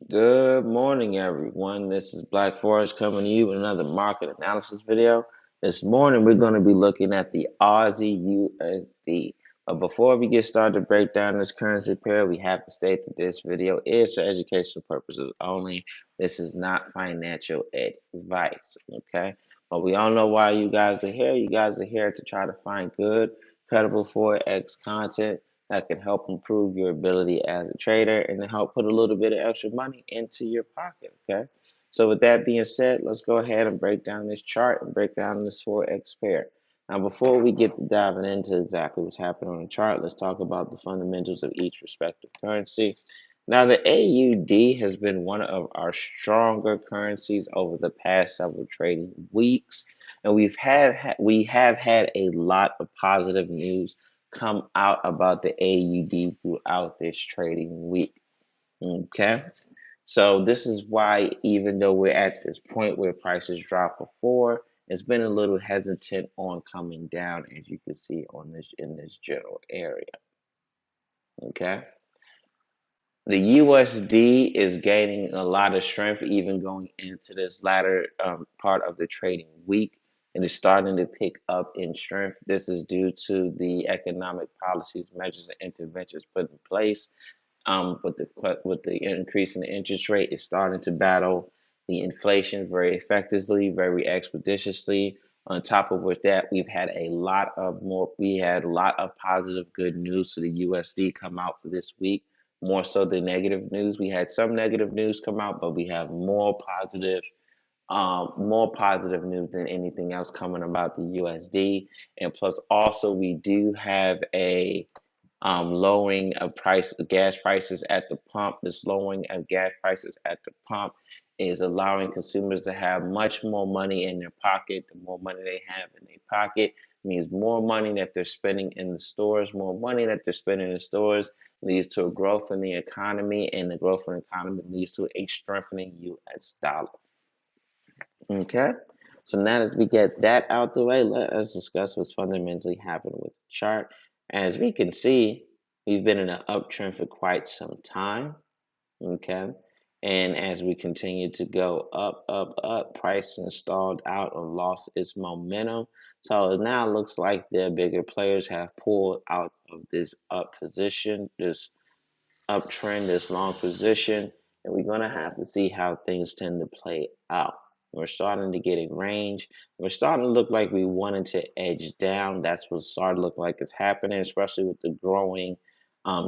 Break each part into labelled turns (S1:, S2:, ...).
S1: Good morning, everyone. This is Black Forest coming to you with another market analysis video. This morning, we're going to be looking at the Aussie USD. But before we get started to break down this currency pair, we have to state that this video is for educational purposes only. This is not financial advice, okay? But we all know why you guys are here. You guys are here to try to find good, credible Forex content that can help improve your ability as a trader and to help put a little bit of extra money into your pocket. Okay. So with that being said, let's go ahead and break down this chart and break down this Forex pair. Now, before we get to diving into exactly what's happening on the chart, let's talk about the fundamentals of each respective currency. Now, the AUD has been one of our stronger currencies over the past several trading weeks, and we have had a lot of positive news come out about the AUD throughout this trading week. Okay. So this is why, even though we're at this point where prices dropped before, it's been a little hesitant on coming down, as you can see on this in this general area. Okay. The USD is gaining a lot of strength, even going into this latter part of the trading week. It is starting to pick up in strength. This is due to the economic policies, measures, and interventions put in place. With the increase in the interest rate, it's starting to battle the inflation very effectively, very expeditiously. On top of with that, we had a lot of positive good news to the USD come out for this week, more so than negative news. We had some negative news come out, but we have more positive news than anything else coming about the USD. And plus, also we do have a lowering of gas prices at the pump. This lowering of gas prices at the pump is allowing consumers to have much more money in their pocket. The more money they have in their pocket means more money that they're spending in the stores. More money that they're spending in the stores leads to a growth in the economy, and the growth in the economy leads to a strengthening U.S. dollar. Okay. So now that we get that out the way, let us discuss what's fundamentally happening with the chart. As we can see, we've been in an uptrend for quite some time. Okay. And as we continue to go up, price stalled out or lost its momentum. So it now looks like the bigger players have pulled out of this up position, this uptrend, this long position, and we're going to have to see how things tend to play out. We're starting to get in range. We're starting to look like we wanted to edge down. That's what started to look like it's happening, especially with the growing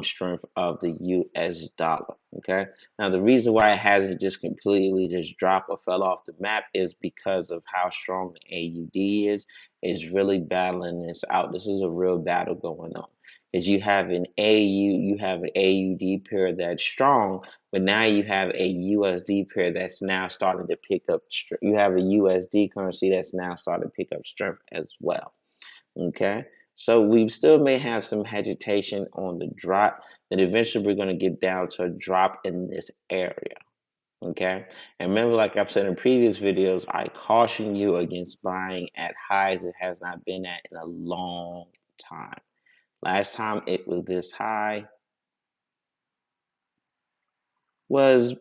S1: strength of the US dollar. Okay. Now, the reason why it hasn't just completely just dropped or fell off the map is because of how strong the AUD is. It's really battling this out. This is a real battle going on. Is you have an AUD pair that's strong, but now you have a USD pair that's now starting to pick up. You have a USD currency that's now starting to pick up strength as well. Okay, so we still may have some hesitation on the drop, and eventually we're going to get down to a drop in this area. Okay, and remember, like I've said in previous videos, I caution you against buying at highs it has not been at in a long time. Last time it was this high was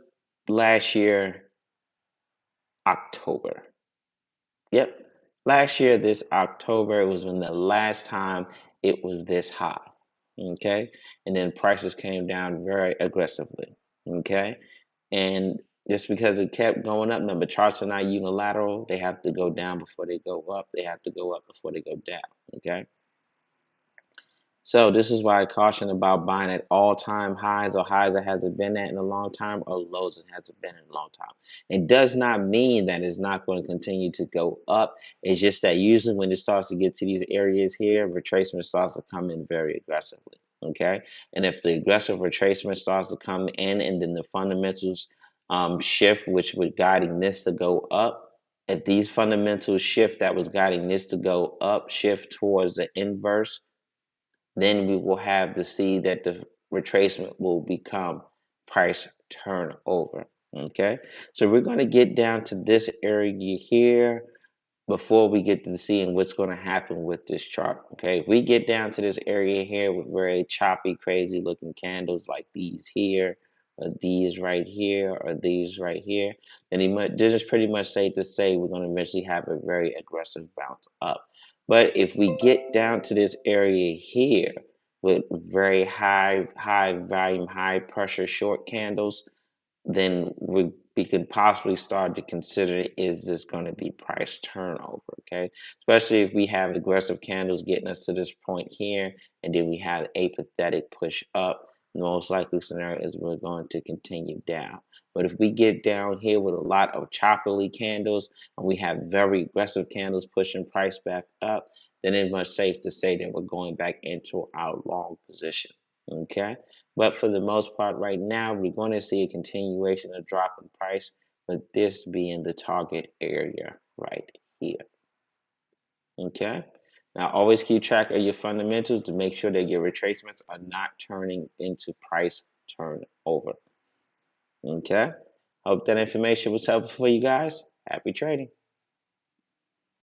S1: last year, October. Yep. Last year, this October was when the last time it was this high. Okay. And then prices came down very aggressively. Okay. And just because it kept going up, remember, charts are not unilateral. They have to go down before they go up. They have to go up before they go down. Okay. So this is why I caution about buying at all-time highs or highs that hasn't been at in a long time or lows that hasn't been in a long time. It does not mean that it's not going to continue to go up. It's just that usually when it starts to get to these areas here, retracement starts to come in very aggressively. Okay, and if the aggressive retracement starts to come in, and then the fundamentals shift, which was guiding this to go up, if these fundamentals shift that was guiding this to go up, shift towards the inverse, then we will have to see that the retracement will become price turnover. Okay, so we're going to get down to this area here before we get to seeing what's going to happen with this chart. Okay, if we get down to this area here with very choppy, crazy looking candles like these here, or these right here, or these right here, then this is pretty much safe to say we're going to eventually have a very aggressive bounce up. But if we get down to this area here with very high volume, high pressure short candles, then we could possibly start to consider, is this going to be price turnover? Okay, especially if we have aggressive candles getting us to this point here, and then we have a pathetic push up. The most likely scenario is we're going to continue down. But if we get down here with a lot of choppily candles and we have very aggressive candles pushing price back up, then it's much safe to say that we're going back into our long position. Okay. But for the most part, right now, we're going to see a continuation of drop in price, with this being the target area right here. Okay. Now, always keep track of your fundamentals to make sure that your retracements are not turning into price turnover. Okay. Hope that information was helpful for you guys. Happy trading.